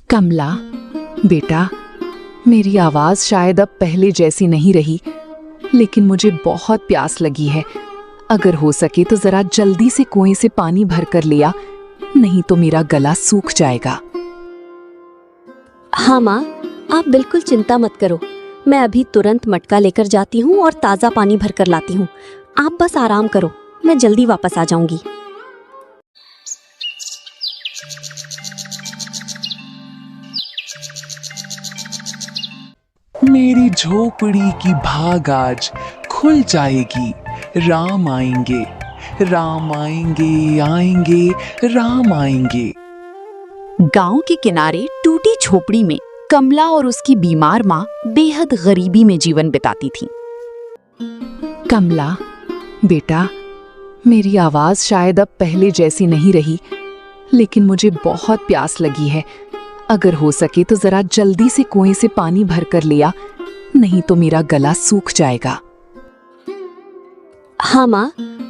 कमला, बेटा, मेरी आवाज शायद अब पहले जैसी नहीं रही, लेकिन मुझे बहुत प्यास लगी है। अगर हो सके तो जरा जल्दी से कुएं से पानी भर कर लिया, नहीं तो मेरा गला सूख जाएगा। हाँ माँ, आप बिल्कुल चिंता मत करो। मैं अभी तुरंत मटका लेकर जाती हूँ और ताज़ा पानी भर कर लाती हूँ। आप बस आराम करो, मैं जल्दी वापस आ जाऊंगी। मेरी झोपड़ी की भाग आज खुल जाएगी। राम आएंगे, राम आएंगे, आएंगे, राम आएंगे। गांव के किनारे टूटी झोपड़ी में कमला और उसकी बीमार माँ बेहद गरीबी में जीवन बिताती थीं। कमला, बेटा, मेरी आवाज शायद अब पहले जैसी नहीं रही, लेकिन मुझे बहुत प्यास लगी है। अगर हो सके तो जरा जल्दी से कुएं से पानी भर कर लिया, नहीं तो मेरा गला सूख जाएगा। हाँ माँ,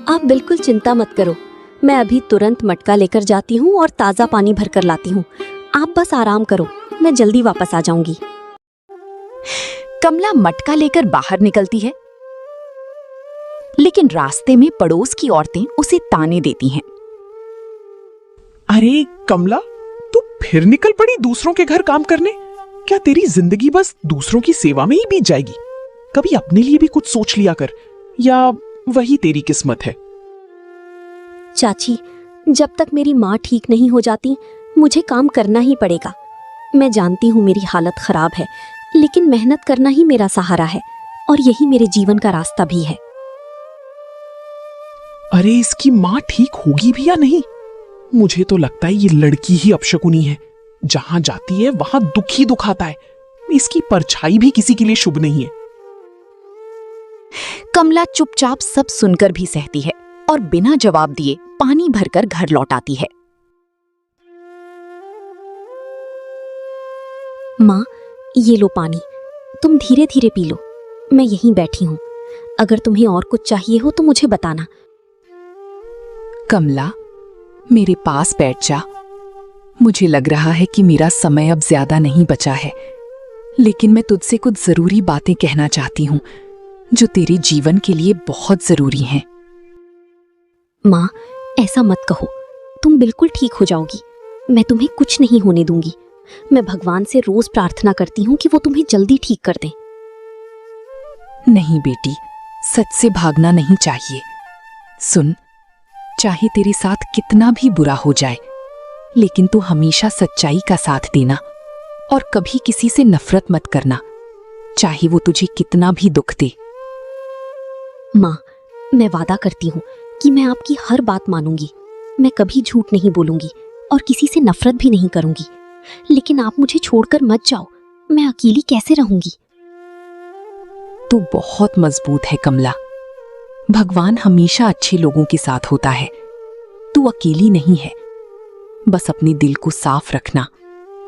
आप बिल्कुल चिंता मत करो। मैं अभी तुरंत मटका लेकर जाती हूँ और ताज़ा पानी भर कर लाती हूँ। आप बस आराम करो, मैं जल्दी वापस आ जाऊंगी। कमला मटका लेकर बाहर निकलती है, लेकिन रास्ते में पड़ोस की औरतें उसे ताने देती हैं। अरे कमला, तू फिर निकल पड़ी दूसरों के घर काम करने? क्या तेरी जिंदगी बस दूसरों की सेवा में ही बीत जाएगी? कभी अपने लिए भी कुछ सोच लिया कर, या वही तेरी किस्मत है? चाची, जब तक मेरी माँ ठीक नहीं हो जाती, मुझे काम करना ही पड़ेगा। मैं जानती हूँ मेरी हालत खराब है, लेकिन मेहनत करना ही मेरा सहारा है और यही मेरे जीवन का रास्ता भी है। अरे इसकी माँ ठीक होगी भी या नहीं? मुझे तो लगता है ये लड़की ही अपशकुनी है। जहां जाती है वहां दुख ही दुख आता है। इसकी परछाई भी किसी के लिए शुभ नहीं है। कमला चुपचाप सब सुनकर भी सहती है और बिना जवाब दिए पानी भरकर घर लौट आती है। माँ, ये लो पानी, तुम धीरे धीरे पी लो। मैं यहीं बैठी हूँ। अगर तुम्हें और कुछ चाहिए हो तो मुझे बताना। कमला, मेरे पास बैठ जा। मुझे लग रहा है कि मेरा समय अब ज्यादा नहीं बचा है, लेकिन मैं तुझसे कुछ जरूरी बातें कहना चाहती हूँ जो तेरे जीवन के लिए बहुत जरूरी हैं। माँ, ऐसा मत कहो। तुम बिल्कुल ठीक हो जाओगी। मैं तुम्हें कुछ नहीं होने दूंगी। मैं भगवान से रोज प्रार्थना करती हूँ कि वो तुम्हें जल्दी ठीक कर दें। नहीं बेटी, सच से भागना नहीं चाहिए। सुन, चाहे तेरे साथ कितना भी बुरा हो जाए, लेकिन तू हमेशा सच्चाई का साथ देना और कभी किसी से नफरत मत करना, चाहे वो तुझे कितना भी दुख दे। माँ, मैं वादा करती हूँ कि मैं आपकी हर बात मानूंगी। मैं कभी झूठ नहीं बोलूंगी और किसी से नफरत भी नहीं करूंगी। लेकिन आप मुझे छोड़कर मत जाओ। मैं अकेली कैसे रहूंगी? तू बहुत मजबूत है कमला। भगवान हमेशा अच्छे लोगों के साथ होता है। तू अकेली नहीं है। बस अपने दिल को साफ रखना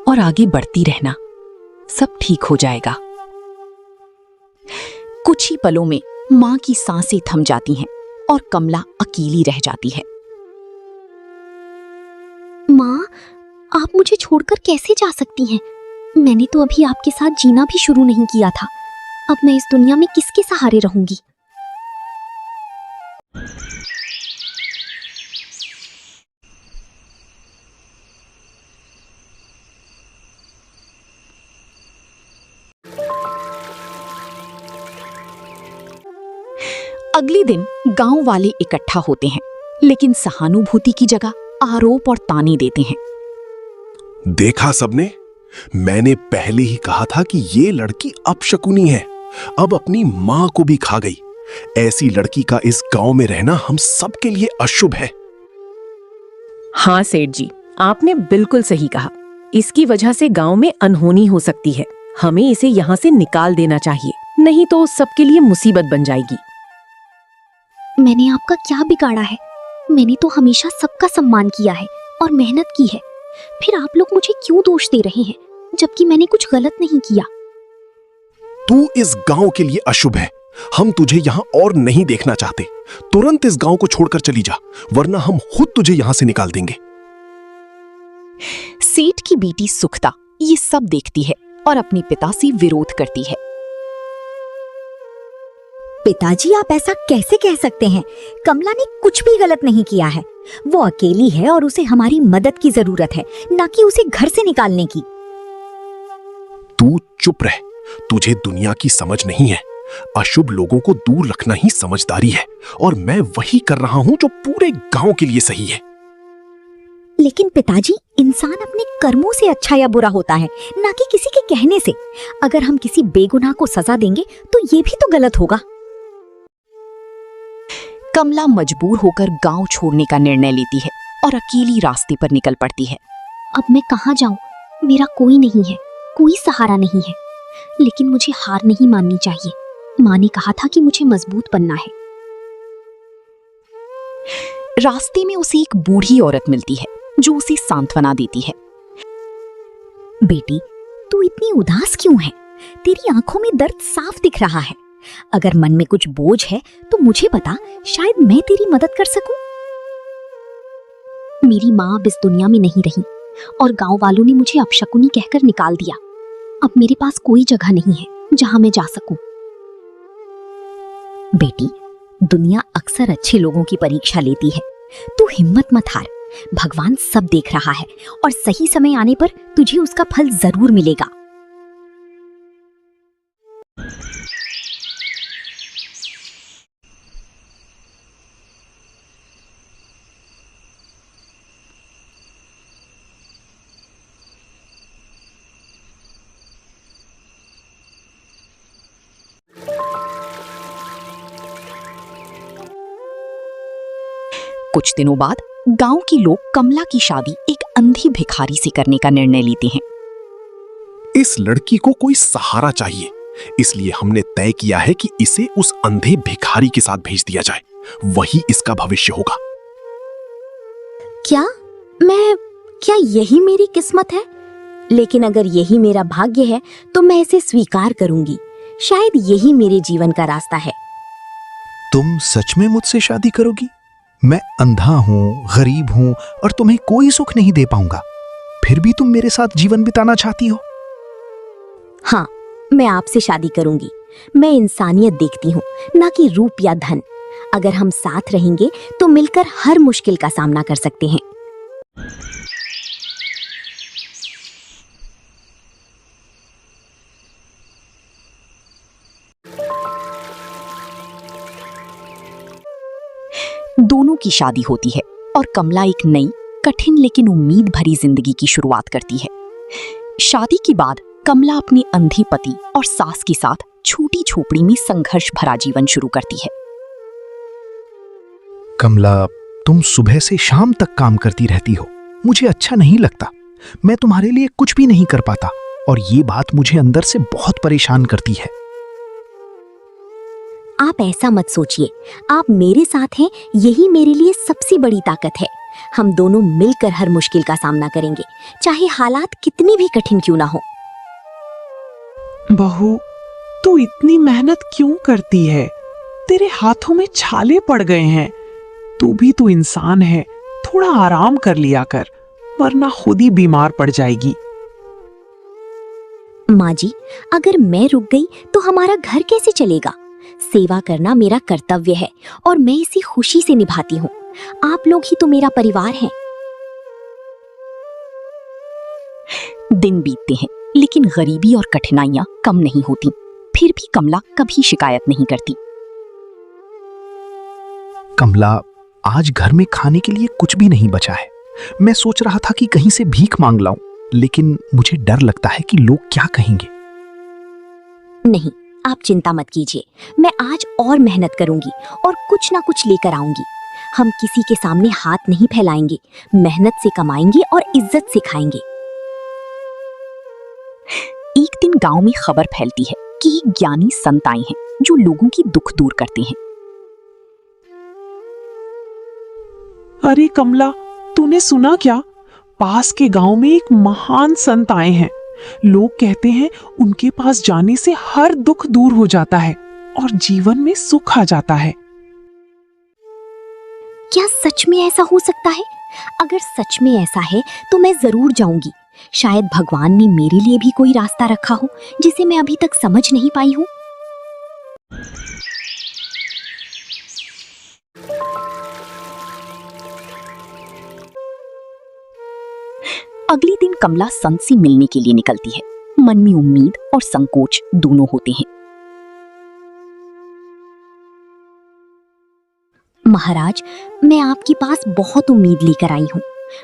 और आगे बढ़ती रहना। सब ठीक हो जाएगा। कुछ ही पलों में मां की सांसें थम जाती हैं और कमला अकेली रह जाती है। माँ, आप मुझे छोड़कर कैसे जा सकती हैं? मैंने तो अभी आपके साथ जीना भी शुरू नहीं किया था। अब मैं इस दुनिया में किसके सहारे रहूंगी? अगले दिन गांव वाले इकट्ठा होते हैं, लेकिन सहानुभूति की जगह आरोप और ताने देते हैं। देखा सबने, मैंने पहले ही कहा था कि ये लड़की अपशकुनी है। अब अपनी मां को भी खा गई। ऐसी लड़की का इस गांव में रहना हम सबके लिए अशुभ है। हाँ सेठ जी, आपने बिल्कुल सही कहा। इसकी वजह से गांव में अनहोनी हो सकती है। हमें इसे यहाँ से निकाल देना चाहिए, नहीं तो सबके लिए मुसीबत बन जाएगी। मैंने आपका क्या बिगाड़ा है? मैंने तो हमेशा सबका सम्मान किया है और मेहनत की है। फिर आप लोग मुझे क्यों दोष दे रहे हैं, जबकि मैंने कुछ गलत नहीं किया? तू इस गांव के लिए अशुभ है, हम तुझे यहाँ और नहीं देखना चाहते। तुरंत इस गांव को छोड़कर चली जा, वरना हम खुद तुझे यहाँ से निकाल देंगे। सेठ की बेटी सुखता ये सब देखती है और अपने पिता से विरोध करती है। पिताजी, आप ऐसा कैसे कह सकते हैं? कमला ने कुछ भी गलत नहीं किया है। वो अकेली है और उसे हमारी मदद की जरूरत है, ना कि उसे घर से निकालने की। तू चुप रह, तुझे दुनिया की समझ नहीं है। अशुभ लोगों को दूर रखना ही समझदारी है, और मैं वही कर रहा हूं जो पूरे गांव के लिए सही है। लेकिन पिताजी, इंसान अपने कर्मों से अच्छा या बुरा होता है, ना कि किसी के कहने से। अगर हम किसी बेगुनाह को सजा देंगे तो ये भी तो गलत होगा। कमला मजबूर होकर गांव छोड़ने का निर्णय लेती है और अकेली रास्ते पर निकल पड़ती है। अब मैं कहाँ जाऊं? मेरा कोई नहीं है, कोई सहारा नहीं है। लेकिन मुझे हार नहीं माननी चाहिए। माँ ने कहा था कि मुझे मजबूत बनना है। रास्ते में उसे एक बूढ़ी औरत मिलती है जो उसे सांत्वना देती है। बेटी, तू इतनी उदास क्यों है? तेरी आंखों में दर्द साफ दिख रहा है। अगर मन में कुछ बोझ है तो मुझे बता, शायद मैं तेरी मदद कर सकूं। मेरी माँ अब इस दुनिया में नहीं रही और गांव वालों ने मुझे अपशकुनी कहकर निकाल दिया। अब मेरे पास कोई जगह नहीं है जहां मैं जा सकूं। बेटी, दुनिया अक्सर अच्छे लोगों की परीक्षा लेती है। तू हिम्मत मत हार। भगवान सब देख रहा है और सही समय आने पर तुझे उसका फल जरूर मिलेगा। कुछ दिनों बाद गांव के लोग कमला की शादी एक अंधी भिखारी से करने का निर्णय लेते हैं। इस लड़की को कोई सहारा चाहिए, इसलिए हमने तय किया है कि इसे उस अंधे भिखारी के साथ भेज दिया जाए। वही इसका भविष्य होगा। क्या यही मेरी किस्मत है? लेकिन अगर यही मेरा भाग्य है तो मैं इसे स्वीकार करूंगी। शायद यही मेरे जीवन का रास्ता है। तुम सच में मुझसे शादी करोगी? मैं अंधा हूँ, गरीब हूँ और तुम्हें कोई सुख नहीं दे पाऊंगा, फिर भी तुम मेरे साथ जीवन बिताना चाहती हो? हाँ, मैं आपसे शादी करूंगी। मैं इंसानियत देखती हूँ, ना कि रूप या धन। अगर हम साथ रहेंगे तो मिलकर हर मुश्किल का सामना कर सकते हैं। दोनों की शादी होती है और कमला एक नई, कठिन लेकिन उम्मीद भरी जिंदगी की शुरुआत करती है। शादी के बाद कमला अपने अंधे पति और सास के साथ छोटी झोपड़ी में संघर्ष भरा जीवन शुरू करती है। कमला, तुम सुबह से शाम तक काम करती रहती हो, मुझे अच्छा नहीं लगता। मैं तुम्हारे लिए कुछ भी नहीं कर पाता और ये बात मुझे अंदर से बहुत परेशान करती है। आप ऐसा मत सोचिए, आप मेरे साथ हैं, यही मेरे लिए सबसे बड़ी ताकत है। हम दोनों मिलकर हर मुश्किल का सामना करेंगे, चाहे हालात कितनी भी कठिन क्यों ना हो। बहू, तू इतनी मेहनत क्यों करती है? तेरे हाथों में छाले पड़ गए हैं। तू भी तो इंसान है, थोड़ा आराम कर लिया कर, वरना खुद ही बीमार पड़ जाएगी। माँ जी, अगर मैं रुक गई तो हमारा घर कैसे चलेगा? सेवा करना मेरा कर्तव्य है और मैं इसे खुशी से निभाती हूँ। आप लोग ही तो मेरा परिवार हैं। दिन बीतते हैं, लेकिन गरीबी और कठिनाइयां कम नहीं होती। फिर भी कमला कभी शिकायत नहीं करती। कमला, आज घर में खाने के लिए कुछ भी नहीं बचा है। मैं सोच रहा था कि कहीं से भीख मांग लाऊं, लेकिन मुझे डर लगता है कि लोग क्या कहेंगे। नहीं, आप चिंता मत कीजिए। मैं आज और मेहनत करूंगी और कुछ ना कुछ लेकर आऊंगी। हम किसी के सामने हाथ नहीं फैलाएंगे, मेहनत से कमाएंगे और इज्जत से खाएंगे। एक दिन गांव में खबर फैलती है कि एक ज्ञानी संत आए हैं जो लोगों की दुख दूर करते हैं। अरे कमला, तूने सुना क्या? पास के गांव में एक महान संत आए हैं। लोग कहते हैं उनके पास जाने से हर दुख दूर हो जाता है। और जीवन में सुख आ जाता है। क्या सच में ऐसा हो सकता है? अगर सच में ऐसा है तो मैं जरूर जाऊंगी। शायद भगवान ने मेरे लिए भी कोई रास्ता रखा हो जिसे मैं अभी तक समझ नहीं पाई हूँ। अगले दिन कमला संत से मिलने के लिए निकलती है। मन में उम्मीद और संकोच दोनों होते हैं। महाराज, मैं आपके पास बहुत उम्मीद लेकर आई हूँ।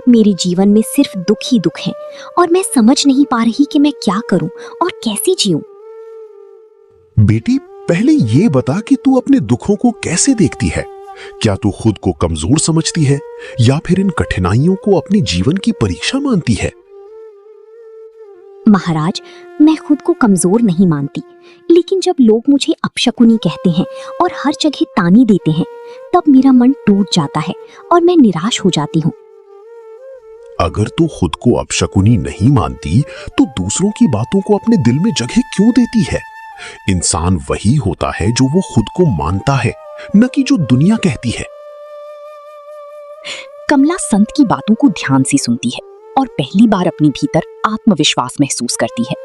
मेरे जीवन में सिर्फ दुख ही दुख है और मैं समझ नहीं पा रही कि मैं क्या करूं और कैसे जीऊं। बेटी, पहले ये बता कि तू अपने दुखों को कैसे देखती है। क्या तू खुद को कमजोर समझती है या फिर इन कठिनाइयों को अपने जीवन की परीक्षा मानती है? महाराज, मैं खुद को कमजोर नहीं मानती, लेकिन जब लोग मुझे अपशकुनी कहते हैं और हर जगह ताने देते हैं, तब मेरा मन टूट जाता है और मैं निराश हो जाती हूँ। अगर तू खुद को अपशकुनी नहीं मानती तो दूसरों की बातों को अपने दिल में जगह क्यों देती है? इंसान वही होता है जो वो खुद को मानता है, न कि जो दुनिया कहती है। कमला संत की बातों को ध्यान से सुनती है और पहली बार अपने भीतर आत्मविश्वास महसूस करती है।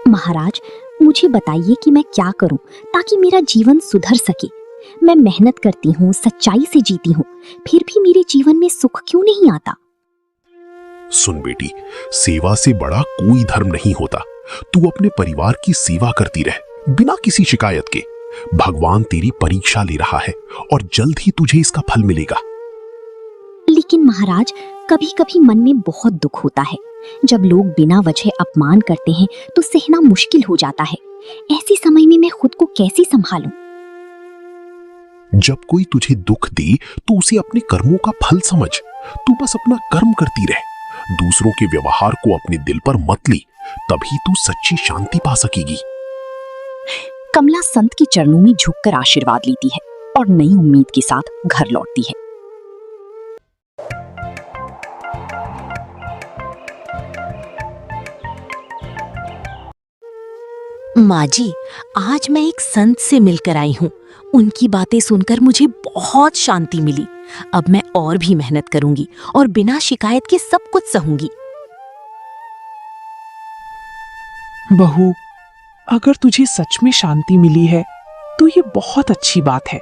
महाराज, मुझे बताइए कि मैं क्या करूं ताकि मेरा जीवन सुधर सके। मैं मेहनत करती हूँ, सच्चाई से जीती हूँ, फिर भी मेरे जीवन में सुख क्यों नहीं आता? सुन बेटी, सेवा से बड़ा कोई धर्म नहीं होता। तू अपने परिवार की सेवा करती रह, बिना किसी शिकायत के। भगवान तेरी परीक्षा ले रहा है और जल्द ही तुझे इसका फल मिलेगा। लेकिन महाराज, कभी कभी मन में बहुत दुख होता है। जब लोग बिना वजह अपमान करते हैं तो सहना मुश्किल हो जाता है। ऐसे समय में मैं खुद को कैसे संभालूं? जब कोई तुझे दुख दे तो उसे अपने कर्मों का फल समझ। तू बस अपना कर्म करती रह, दूसरों के व्यवहार को अपने दिल पर मत ली, तभी तू सच्ची शांति पा सकेगी। कमला संत के चरणों में झुककर आशीर्वाद लेती है और नई उम्मीद के साथ घर लौटती है। माँ जी, आज मैं एक संत से मिलकर आई हूँ। उनकी बातें सुनकर मुझे बहुत शांति मिली। अब मैं और भी मेहनत करूंगी और बिना शिकायत के सब कुछ सहूंगी। बहू, अगर तुझे सच में शांति मिली है तो ये बहुत अच्छी बात है,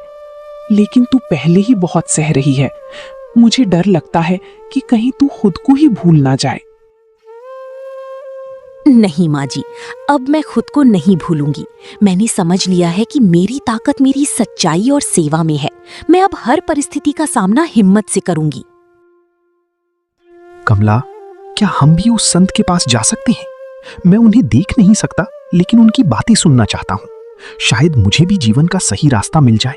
लेकिन तू पहले ही बहुत सह रही है। मुझे डर लगता है कि कहीं तू खुद को ही भूल ना जाए। नहीं माँ जी, अब मैं खुद को नहीं भूलूंगी। मैंने समझ लिया है कि मेरी ताकत मेरी सच्चाई और सेवा में है। मैं अब हर परिस्थिति का सामना हिम्मत से करूंगी। कमला, क्या हम भी उस संत के पास जा सकते हैं? मैं उन्हें देख नहीं सकता, लेकिन उनकी बातें सुनना चाहता हूँ। शायद मुझे भी जीवन का सही रास्ता मिल जाए।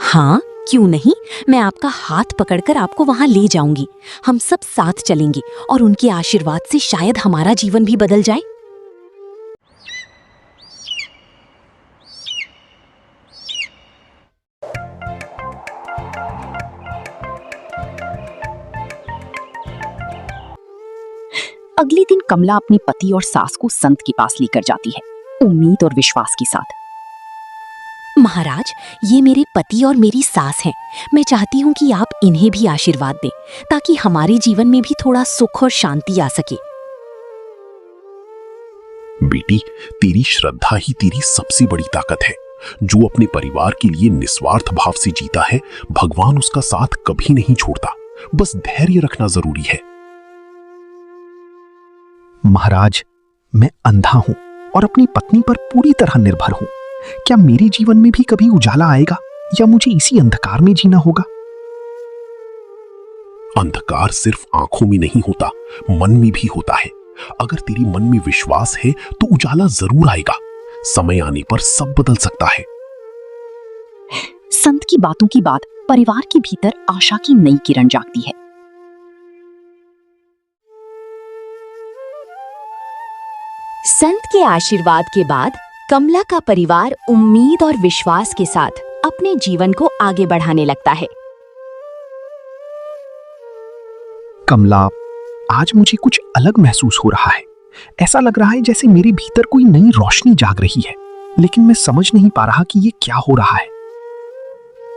हाँ, क्यों नहीं। मैं आपका हाथ पकड़कर आपको वहां ले जाऊंगी। हम सब साथ चलेंगे और उनके आशीर्वाद से शायद हमारा जीवन भी बदल जाए। अगले दिन कमला अपने पति और सास को संत के पास लेकर जाती है, उम्मीद और विश्वास के साथ। महाराज, ये मेरे पति और मेरी सास हैं। मैं चाहती हूँ कि आप इन्हें भी आशीर्वाद दें ताकि हमारे जीवन में भी थोड़ा सुख और शांति आ सके। बेटी, तेरी श्रद्धा ही तेरी सबसे बड़ी ताकत है। जो अपने परिवार के लिए निस्वार्थ भाव से जीता है, भगवान उसका साथ कभी नहीं छोड़ता। बस धैर्य रखना जरूरी है। महाराज, मैं अंधा हूं और अपनी पत्नी पर पूरी तरह निर्भर हूं। क्या मेरे जीवन में भी कभी उजाला आएगा या मुझे इसी अंधकार में जीना होगा? अंधकार सिर्फ आंखों में नहीं होता, मन में भी होता है। अगर तेरी मन में विश्वास है तो उजाला जरूर आएगा। समय आने पर सब बदल सकता है। संत की बातों के बाद परिवार के भीतर आशा की नई किरण जागती है। संत के आशीर्वाद के बाद कमला का परिवार उम्मीद और विश्वास के साथ अपने जीवन को आगे बढ़ाने लगता है। कमला, आज मुझे कुछ अलग महसूस हो रहा है। ऐसा लग रहा है जैसे मेरे भीतर कोई नई रोशनी जाग रही है, लेकिन मैं समझ नहीं पा रहा कि ये क्या हो रहा है।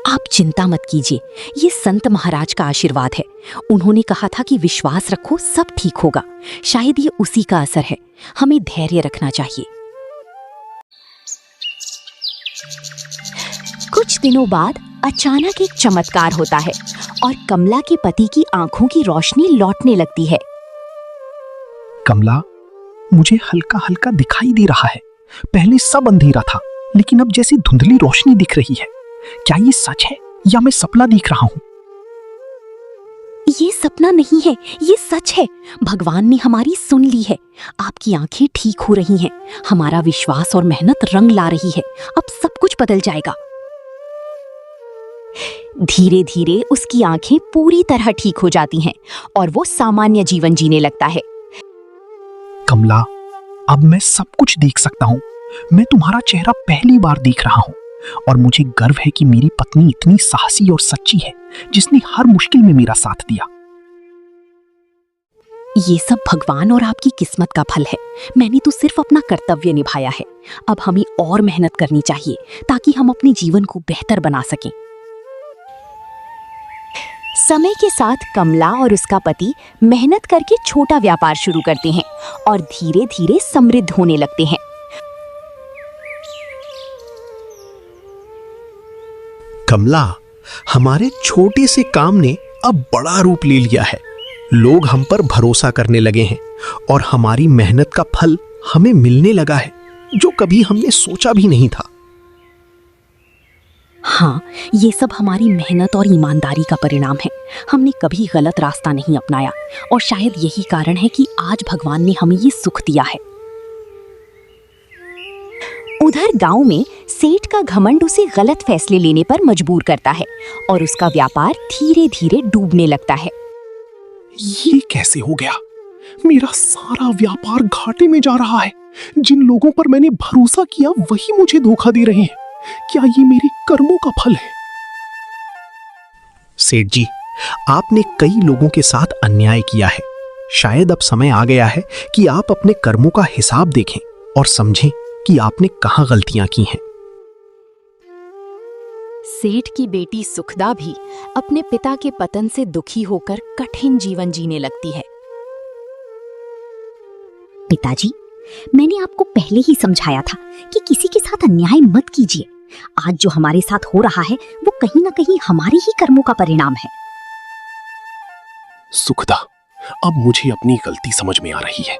आप चिंता मत कीजिए, ये संत महाराज का आशीर्वाद है। उन्होंने कहा था कि विश्वास रखो, सब ठीक होगा। शायद ये उसी का असर है। हमें धैर्य रखना चाहिए। कुछ दिनों बाद अचानक एक चमत्कार होता है और कमला के पति की आंखों की रोशनी लौटने लगती है। कमला, मुझे हल्का हल्का दिखाई दे रहा है। पहले सब अंधेरा था, लेकिन अब जैसी धुंधली रोशनी दिख रही है। क्या ये सच है या मैं सपना देख रहा हूँ? ये सपना नहीं है, ये सच है। भगवान ने हमारी सुन ली है। आपकी आंखें ठीक हो रही हैं। हमारा विश्वास और मेहनत रंग ला रही है। अब सब कुछ बदल जाएगा। धीरे धीरे उसकी आंखें पूरी तरह ठीक हो जाती हैं और वो सामान्य जीवन जीने लगता है। कमला, अब मैं सब कुछ देख सकता हूँ। मैं तुम्हारा चेहरा पहली बार देख रहा हूँ और मुझे गर्व है कि मेरी पत्नी इतनी साहसी और सच्ची है, जिसने हर मुश्किल में मेरा साथ दिया। ये सब भगवान और आपकी किस्मत का फल है। मैंने तो सिर्फ अपना कर्तव्य निभाया है। अब हमें और मेहनत करनी चाहिए ताकि हम अपने जीवन को बेहतर बना सकें। समय के साथ कमला और उसका पति मेहनत करके छोटा व्यापार शुरू करते हैं और धीरे धीरे समृद्ध होने लगते हैं। कमला, हमारे छोटे से काम ने अब बड़ा रूप ले लिया है। लोग हम पर भरोसा करने लगे हैं और हमारी मेहनत का फल हमें मिलने लगा है, जो कभी हमने सोचा भी नहीं था। हाँ, ये सब हमारी मेहनत और ईमानदारी का परिणाम है। हमने कभी गलत रास्ता नहीं अपनाया और शायद यही कारण है कि आज भगवान ने हमें ये सुख दिया है। उधर गांव में सेठ का घमंड उसे गलत फैसले लेने पर मजबूर करता है और उसका व्यापार धीरे धीरे डूबने लगता है। ये कैसे हो गया? मेरा सारा व्यापार घाटे में जा रहा है। जिन लोगों पर मैंने भरोसा किया वही मुझे धोखा दे रहे हैं। क्या ये मेरे कर्मों का फल है? सेठ जी, आपने कई लोगों के साथ अन्याय किया है। शायद अब समय आ गया है कि आप अपने कर्मों का हिसाब देखें और समझें कि आपने कहां गलतियां की हैं। सेठ की बेटी सुखदा भी अपने पिता के पतन से दुखी होकर कठिन जीवन जीने लगती है। पिताजी, मैंने आपको पहले ही समझाया था कि किसी के साथ अन्याय मत कीजिए। आज जो हमारे साथ हो रहा है वो कहीं ना कहीं हमारे ही कर्मों का परिणाम है। सुखदा, अब मुझे अपनी गलती समझ में आ रही है।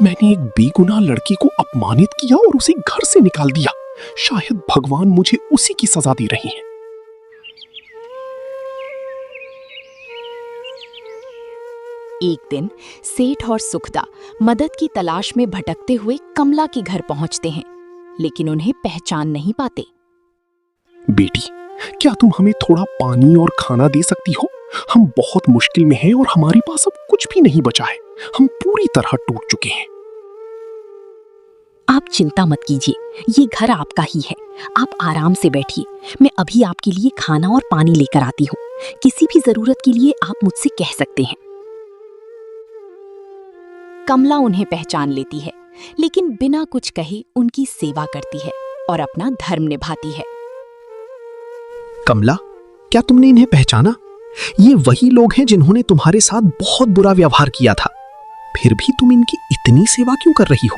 मैंने एक बेगुनाह लड़की को अपमानित किया और उसे घर से निकाल दिया। शायद भगवान मुझे उसी की सजा दे रही है। एक दिन सेठ और सुखदा मदद की तलाश में भटकते हुए कमला के घर पहुंचते हैं, लेकिन उन्हें पहचान नहीं पाते। बेटी, क्या तुम हमें थोड़ा पानी और खाना दे सकती हो? हम बहुत मुश्किल में हैं और हमारे पास अब कुछ भी नहीं बचा है। हम पूरी तरह टूट चुके हैं। आप चिंता मत कीजिए, ये घर आपका ही है। आप आराम से बैठिए। मैं अभी आपके लिए खाना और पानी लेकर आती हूँ। किसी भी जरूरत के लिए आप मुझसे कह सकते हैं। कमला उन्हें पहचान लेती है, लेकिन बिना कुछ कहे उनकी सेवा करती है और अपना धर्म निभाती है। कमला, क्या तुमने इन्हें पहचाना? ये वही लोग हैं जिन्होंने तुम्हारे साथ बहुत बुरा व्यवहार किया था। फिर भी तुम इनकी इतनी सेवा क्यों कर रही हो?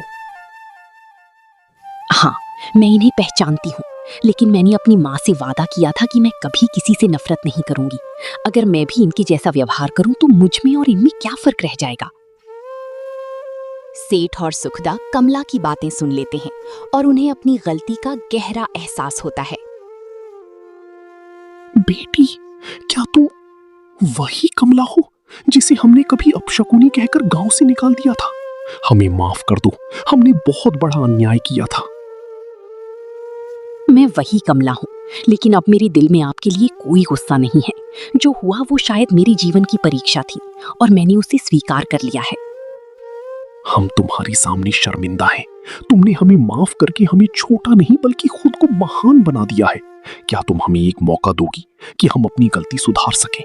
हाँ, मैं इन्हें पहचानती हूँ, लेकिन मैंने अपनी माँ से वादा किया था कि मैं कभी किसी से नफरत नहीं करूंगी। अगर मैं भी इनके जैसा व्यवहार करूं तो मुझ में और इनमें क्या फर्क रह जाएगा। सेठ और सुखदा कमला की बातें सुन लेते हैं और उन्हें अपनी गलती का गहरा एहसास होता है। बेटी, क्या तुम वही कमला हो जिसे हमने कभी अपशकुनी कहकर गांव से निकाल दिया था? हमें माफ कर दो, हमने बहुत बड़ा अन्याय किया था। मैं वही कमला हूँ, लेकिन अब मेरे दिल में आपके लिए कोई गुस्सा नहीं है। जो हुआ वो शायद मेरे जीवन की परीक्षा थी और मैंने उसे स्वीकार कर लिया है। हम तुम्हारे सामने शर्मिंदा हैं। तुमने हमें माफ करके हमें छोटा नहीं बल्कि खुद को महान बना दिया है। क्या तुम हमें एक मौका दोगी कि हम अपनी गलती सुधार सकें?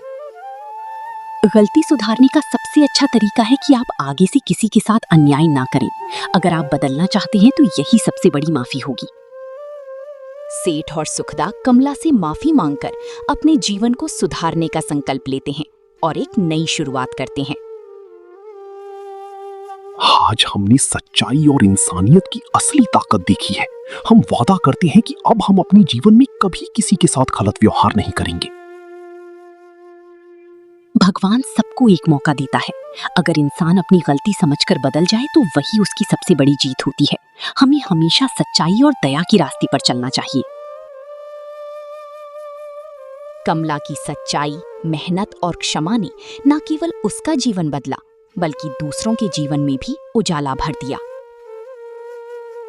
गलती सुधारने का सबसे अच्छा तरीका है कि आप आगे से किसी के साथ अन्याय ना करें। अगर आप बदलना चाहते हैं तो यही सबसे बड़ी माफी होगी। सेठ और सुखदा कमला से माफी मांगकर अपने जीवन को सुधारने का संकल्प लेते हैं और एक नई शुरुआत करते हैं। आज हमने सच्चाई और इंसानियत की असली ताकत देखी है। हम वादा करते हैं कि अब हम अपने जीवन में कभी किसी के साथ गलत व्यवहार नहीं करेंगे। भगवान सबको एक मौका देता है। अगर इंसान अपनी गलती समझकर बदल जाए तो वही उसकी सबसे बड़ी जीत होती है। हमें हमेशा सच्चाई और दया की रास्ते पर चलना चाहिए। कमला की सच्चाई, मेहनत और क्षमा ने न केवल उसका जीवन बदला बल्कि दूसरों के जीवन में भी उजाला भर दिया।